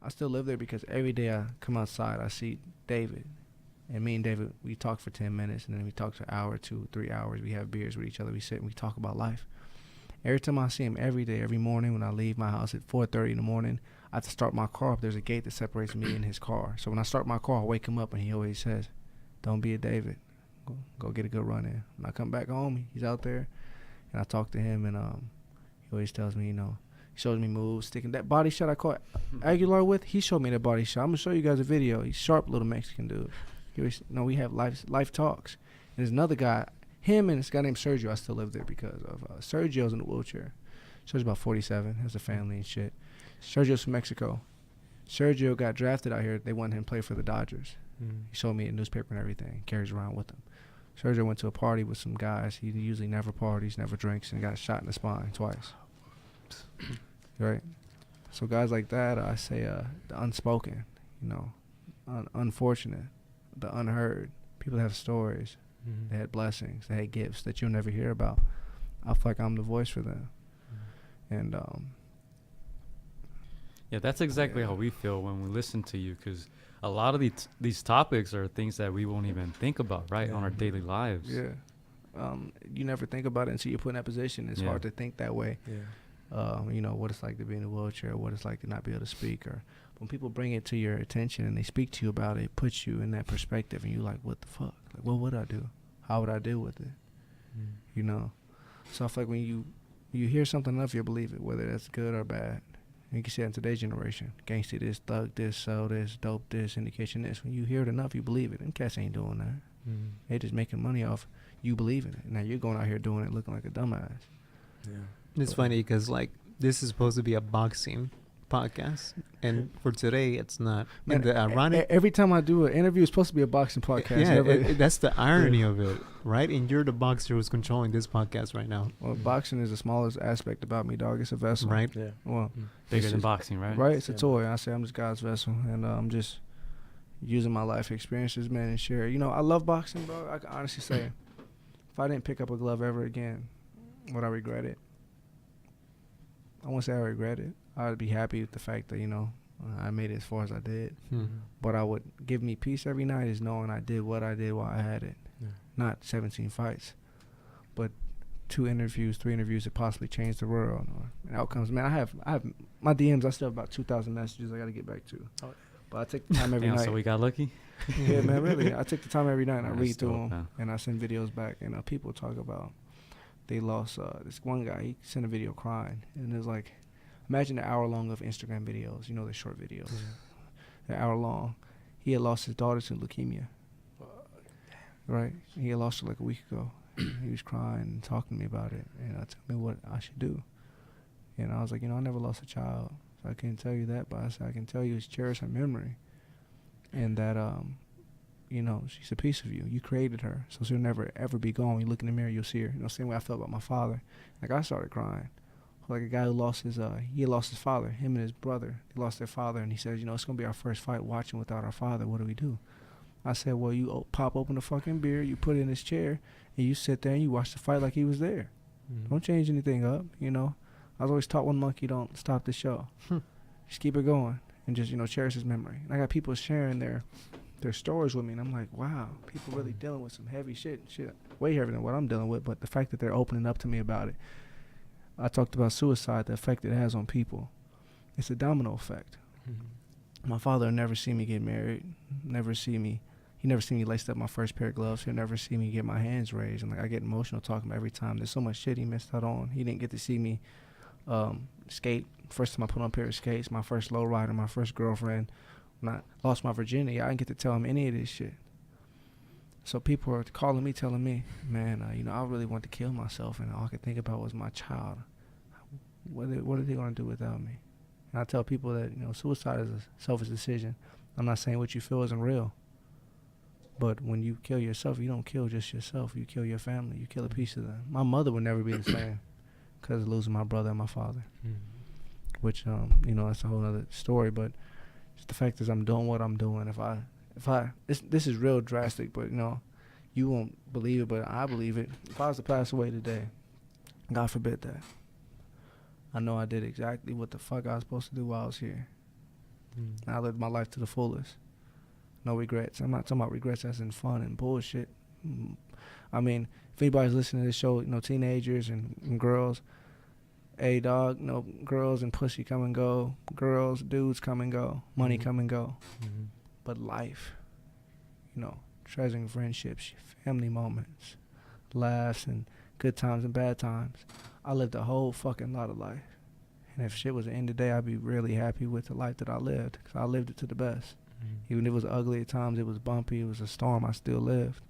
I still live there because every day I come outside, I see David. And me and David, we talk for 10 minutes, and then we talk for an hour, 2, 3 hours. We have beers with each other. We sit and we talk about life. Every time I see him, every day, every morning when I leave my house at 4:30 in the morning, I have to start my car up. There's a gate that separates me and his car. So when I start my car, I wake him up, and he always says, "Don't be a David. Go get a good run in." When I come back home, he's out there, and I talk to him, and he always tells me, he shows me moves, sticking that body shot I caught Aguilar with. He showed me that body shot. I'm gonna show you guys a video. He's sharp, little Mexican dude. He always, we have life talks. And there's another guy, him and this guy named Sergio. I still live there because of Sergio's in a wheelchair. Sergio's about 47, has a family and shit. Sergio's from Mexico. Sergio got drafted out here. They wanted him to play for the Dodgers. He showed me a newspaper and everything. Carries around with him. Sergio went to a party with some guys. He usually never parties, never drinks, and got shot in the spine twice. Right? So guys like that, I say the unspoken, unfortunate, the unheard. People have stories. They had blessings. They had gifts that you'll never hear about. I feel like I'm the voice for them. And yeah, that's exactly how we feel when we listen to you, because a lot of these topics are things that we won't even think about, right, on our daily lives. Yeah. You never think about it until you're put in that position. It's hard to think that way. Yeah. What it's like to be in a wheelchair, what it's like to not be able to speak. Or when people bring it to your attention and they speak to you about it, it puts you in that perspective, and you're like, what the fuck? Like, what would I do? How would I deal with it? So I feel like when you hear something enough, you'll believe it, whether that's good or bad. And you can see it in today's generation. Gangsta this, thug this, sell this, dope this, indication this. When you hear it enough, you believe it. Them cats ain't doing that. They just making money off you believing it. Now you're going out here doing it looking like a dumbass. Yeah. It's funny because, like, this is supposed to be a boxing podcast, and for today it's not. Man, and the ironic, every time I do an interview, it's supposed to be a boxing podcast. That's the irony of it, right? And you're the boxer who's controlling this podcast right now. Well, boxing is the smallest aspect about me, dog. It's a vessel, right? Yeah. Well, bigger than boxing, right? Right. It's a toy. I say I'm just God's vessel, and I'm just using my life experiences, man, and share. I love boxing, bro. I can honestly say, if I didn't pick up a glove ever again, would I regret it? I won't say I regret it. I'd be happy with the fact that, I made it as far as I did. But I would give me peace every night is knowing I did what I did while I had it. Yeah. Not 17 fights, but 2 interviews, 3 interviews that possibly changed the world or outcomes. Man, I have my DMs. I still have about 2,000 messages I got to get back to. Oh. But I take the time every night. So we got lucky? Yeah, man, really. I take the time every night and I read through them and I send videos back. And people talk about they lost this one guy. He sent a video crying. And it was like, imagine an hour long of Instagram videos, the short videos. An hour long. He had lost his daughter to leukemia. Right? He had lost her like a week ago. He was crying and talking to me about it. And told me what I should do. And I was like, I never lost a child. So I can't tell you that, but I said, I can tell you is cherish her memory. And that, she's a piece of you. You created her. So she'll never, ever be gone. When you look in the mirror, you'll see her. Same way I felt about my father. Like, I started crying. Like a guy who lost his father, him and his brother, they lost their father, and he says, it's going to be our first fight watching without our father. What do we do? I said, well, you pop open the fucking beer, you put it in his chair, and you sit there and you watch the fight like he was there. Don't change anything up, I was always taught one monkey don't stop the show. Just keep it going and just, cherish his memory. And I got people sharing their stories with me, and I'm like, wow, people really dealing with some heavy shit, way heavier than what I'm dealing with, but the fact that they're opening up to me about it. I talked about suicide, the effect it has on people. It's a domino effect. My father will never see me get married, he never see me laced up my first pair of gloves. He'll never see me get my hands raised. And I get emotional talking about every time. There's so much shit he missed out on. He didn't get to see me skate. First time I put on a pair of skates, my first low rider, my first girlfriend. When I lost my virginity, I didn't get to tell him any of this shit. So people are calling me, telling me, man, I really want to kill myself, and all I could think about was my child. What are they going to do without me? And I tell people that, suicide is a selfish decision. I'm not saying what you feel isn't real. But when you kill yourself, you don't kill just yourself. You kill your family. You kill a piece of them. My mother would never be the same because of losing my brother and my father. Which, that's a whole other story. But just the fact is I'm doing what I'm doing. This is real drastic, but, you won't believe it, but I believe it. If I was to pass away today, God forbid that, I know I did exactly what the fuck I was supposed to do while I was here. And I lived my life to the fullest. No regrets. I'm not talking about regrets as in fun and bullshit. I mean, if anybody's listening to this show, teenagers and girls, hey, dog, girls and pussy come and go. Girls, dudes come and go. Money come and go. But life, treasuring friendships, family moments, laughs, and good times and bad times. I lived a whole fucking lot of life. And if shit was the end of the day, I'd be really happy with the life that I lived, because I lived it to the best. Even if it was ugly at times, it was bumpy, it was a storm, I still lived.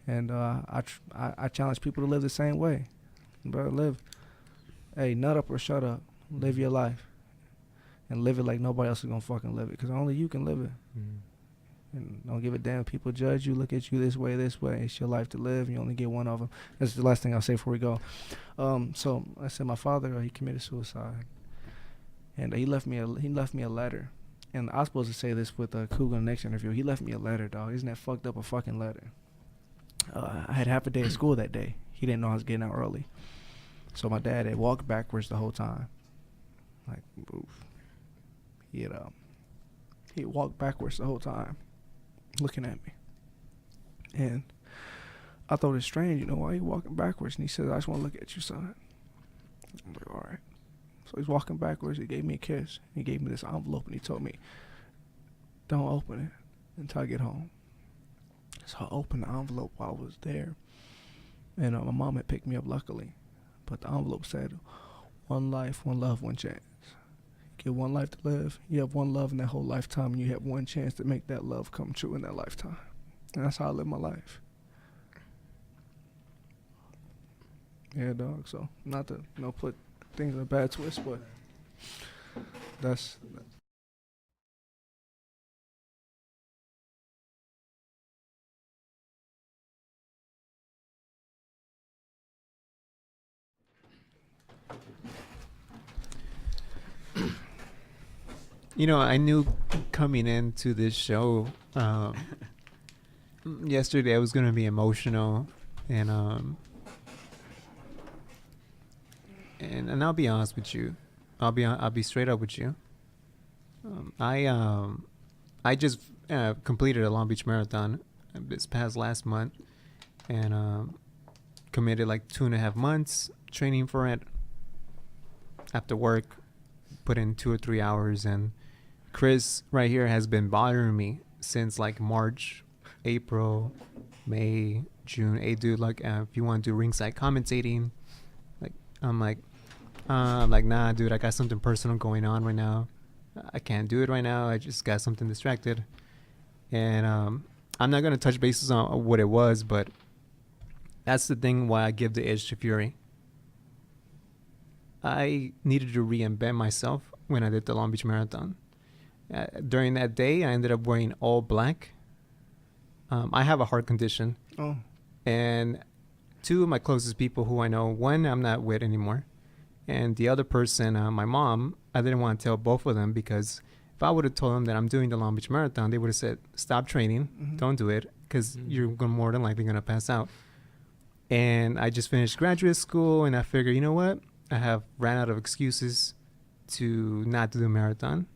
And I challenge people to live the same way. Bro, hey, nut up or shut up. Live your life. And live it like nobody else is going to fucking live it, because only you can live it. And don't give a damn if people judge you, look at you this way. It's your life to live. You only get one of them. That's the last thing I'll say before we go. So I said my father, he committed suicide. And he left me a letter. And I was supposed to say this with Cougar in the next interview. He left me a letter, dog. Isn't that fucked up, a fucking letter? I had half a day of school that day. He didn't know I was getting out early. So my dad had walked backwards the whole time. Like, oof. He walked backwards the whole time, looking at me. And I thought it's strange, why he walking backwards? And he said, I just want to look at you, son. I'm like, all right. So he's walking backwards. He gave me a kiss. He gave me this envelope, and he told me, don't open it until I get home. So I opened the envelope while I was there. And my mom had picked me up, luckily. But the envelope said, one life, one love, one chance. You get one life to live. You have one love in that whole lifetime, and you have one chance to make that love come true in that lifetime. And that's how I live my life. Yeah, dog. So not to put things in a bad twist, but that's. I knew coming into this show yesterday I was going to be emotional, and I'll be honest with you. I'll be straight up with you. I just completed a Long Beach Marathon this past last month, and committed like 2.5 months training for it. After work, put in 2 or 3 hours, and Chris right here has been bothering me since like March, April, May, June. Hey, dude, like if you want to do ringside commentating, I'm like, nah, dude, I got something personal going on right now. I can't do it right now. I just got something distracted. And I'm not going to touch bases on what it was, but that's the thing why I give the edge to Fury. I needed to reinvent myself when I did the Long Beach Marathon. During that day, I ended up wearing all black. I have a heart condition. Oh. And 2 of my closest people who I know, one I'm not with anymore. And the other person, my mom, I didn't want to tell both of them, because if I would have told them that I'm doing the Long Beach Marathon, they would have said, stop training, don't do it, because you're more than likely going to pass out. And I just finished graduate school, and I figured, you know what? I have ran out of excuses to not do the marathon.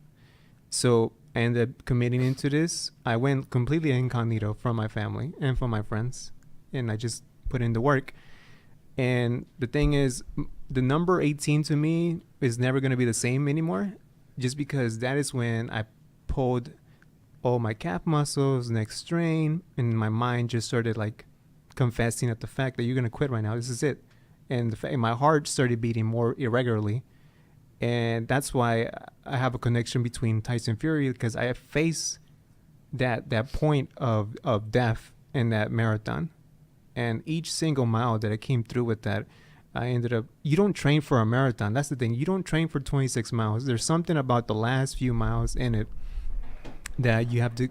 So I ended up committing into this. I went completely incognito from my family and from my friends, and I just put in the work. And the thing is, the number 18 to me is never going to be the same anymore, just because that is when I pulled all my calf muscles, neck strain, and my mind just started like confessing at the fact that you're going to quit right now. This is it. And my heart started beating more irregularly. And that's why I have a connection between Tyson Fury, because I faced that point of death in that marathon. And each single mile that I came through with that, I ended up, you don't train for a marathon. That's the thing. You don't train for 26 miles. There's something about the last few miles in it that you have to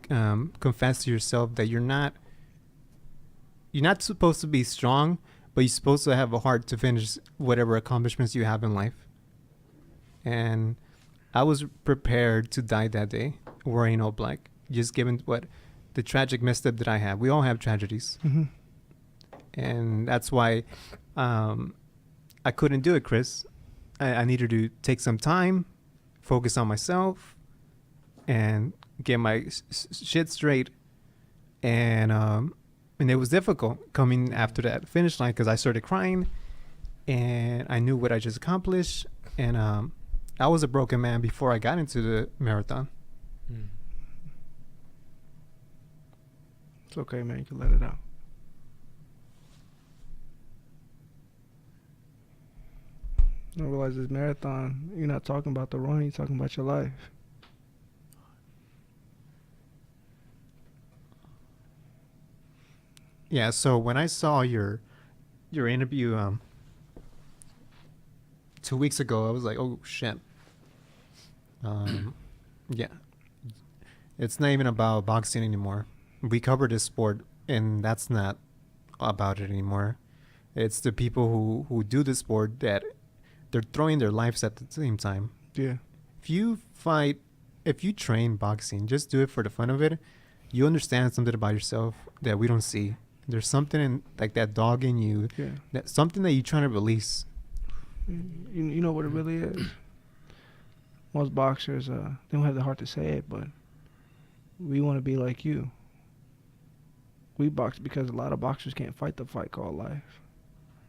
confess to yourself that you're not supposed to be strong, but you're supposed to have a heart to finish whatever accomplishments you have in life. And I was prepared to die that day wearing all black, just given what the tragic misstep that I have. We all have tragedies. Mm-hmm. And that's why I couldn't do it, Chris. I needed to take some time, focus on myself, and get my shit straight. And it was difficult coming after that finish line because I started crying, and I knew what I just accomplished. And I was a broken man before I got into the marathon. It's okay, man. You can let it out. I realize this marathon, you're not talking about the run, you're talking about your life. Yeah, so when I saw your interview 2 weeks ago, I was like, oh shit. Yeah. It's not even about boxing anymore. We covered this sport, and that's not about it anymore. It's the people who do the sport that they're throwing their lives at the same time. Yeah. If you train boxing, just do it for the fun of it. You understand something about yourself that we don't see. There's something in, like that dog in you. Yeah. That's something that you're trying to release. You know what it really is? Most boxers, they don't have the heart to say it, but we want to be like you. We box because a lot of boxers can't fight the fight called life.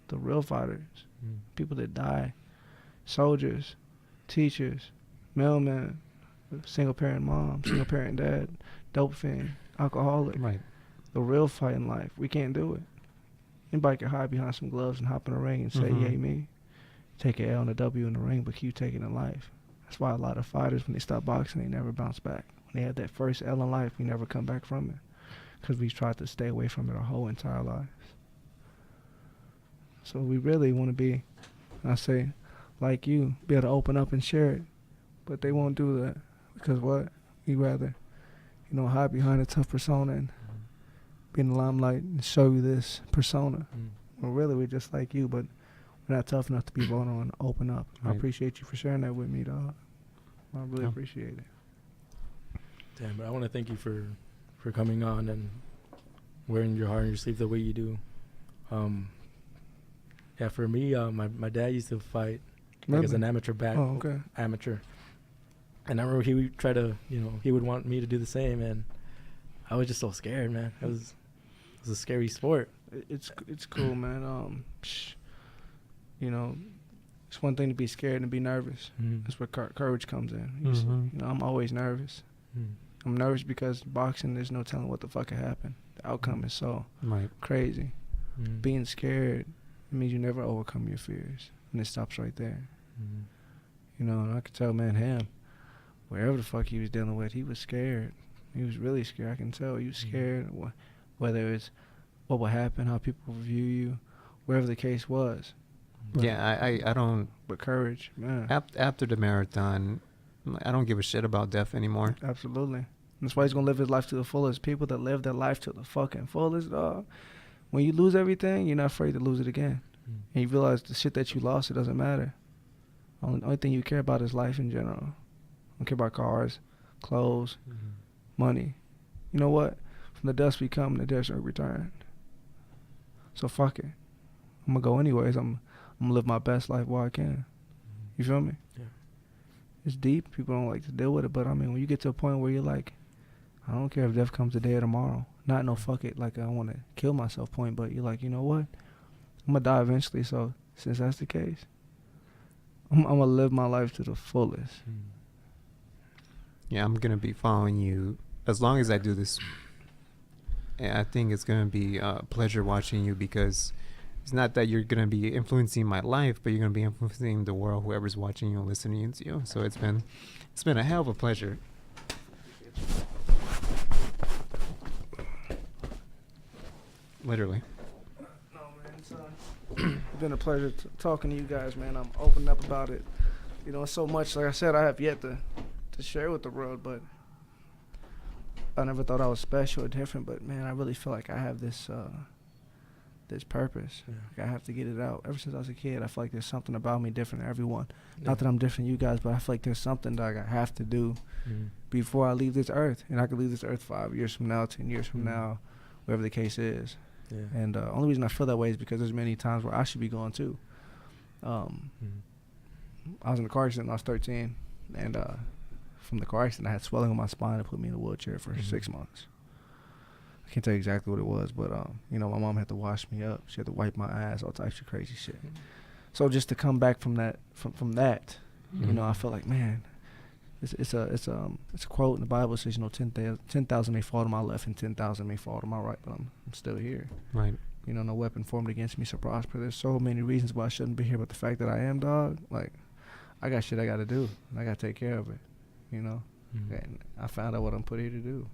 The real fighters, people that die, soldiers, teachers, mailmen, single parent mom, single parent dad, dope fiend, alcoholic. Right. The real fight in life. We can't do it. Anybody can hide behind some gloves and hop in a ring and say, yay me. Take an L and a W in the ring, but keep taking in life. That's why a lot of fighters, when they stop boxing, they never bounce back. When they had that first L in life, we never come back from it. Because we tried to stay away from it our whole entire lives. So we really want to be, I say, like you, be able to open up and share it. But they won't do that. Because what? We rather, hide behind a tough persona and be in the limelight and show you this persona. Well, really, we're just like you, but we're not tough enough to be vulnerable and open up. Right. I appreciate you for sharing that with me, dog. I really appreciate it. Damn, but I want to thank you for coming on and wearing your heart on your sleeve the way you do. Yeah, for me, my dad used to fight as an amateur amateur. And I remember he would try to, he would want me to do the same, and I was just so scared, man. It was a scary sport. It's cool, man. It's one thing to be scared and be nervous. That's where courage comes in. I'm always nervous. I'm nervous because boxing, there's no telling what the fuck could happen. The outcome is so crazy. Being scared, it means you never overcome your fears, and it stops right there. And I could tell, man, him, wherever the fuck he was dealing with, he was scared. He was really scared. I can tell he was scared, whether it's what will happen, how people view you, wherever the case was. But I don't. But courage, man. After the marathon, I don't give a shit about death anymore. Absolutely. That's why he's gonna live his life to the fullest. People that live their life to the fucking fullest, dog. When you lose everything, you're not afraid to lose it again. And you realize the shit that you lost, it doesn't matter. Only thing you care about is life in general. Don't care about cars, clothes, money. You know what? From the dust we come, the dust we return. So fuck it. I'm gonna go anyways. I'm gonna live my best life while I can. You feel me? Yeah. It's deep. People don't like to deal with it, but I mean, when you get to a point where you're like, I don't care if death comes today or tomorrow. Not no fuck it, like I want to kill myself point, but you're like, you know what? I'm gonna die eventually. So since that's the case, I'm gonna live my life to the fullest. Yeah, I'm gonna be following you as long as I do this. And I think it's gonna be a pleasure watching you, because it's not that you're gonna be influencing my life, but you're gonna be influencing the world, whoever's watching you and listening to you. So it's been a hell of a pleasure. Literally. No, man, it's been a pleasure talking to you guys, man. I'm opened up about it. So much, like I said, I have yet to share with the world, but I never thought I was special or different, but man, I really feel like I have this purpose. Yeah. Like I have to get it out. Ever since I was a kid, I feel like there's something about me different than everyone. Yeah. Not that I'm different than you guys, but I feel like there's something that I have to do before I leave this earth. And I could leave this earth 5 years from now, 10 years from now, whatever the case is. Yeah. And the only reason I feel that way is because there's many times where I should be going too. I was in a car accident when I was 13, and from the car accident. I had swelling on my spine and put me in a wheelchair for 6 months. I can't tell you exactly what it was, but you know, my mom had to wash me up. She had to wipe my ass, all types of crazy shit. So just to come back from that, you know, I felt like, man, it's a quote in the Bible. It says, you know, 10,000 may fall to my left and 10,000 may fall to my right, but I'm still here. Right. You know, no weapon formed against me shall prosper. There's so many reasons why I shouldn't be here, but the fact that I am, dog, like, I got shit I got to do, and I got to take care of it, you know. And I found out what I'm put here to do.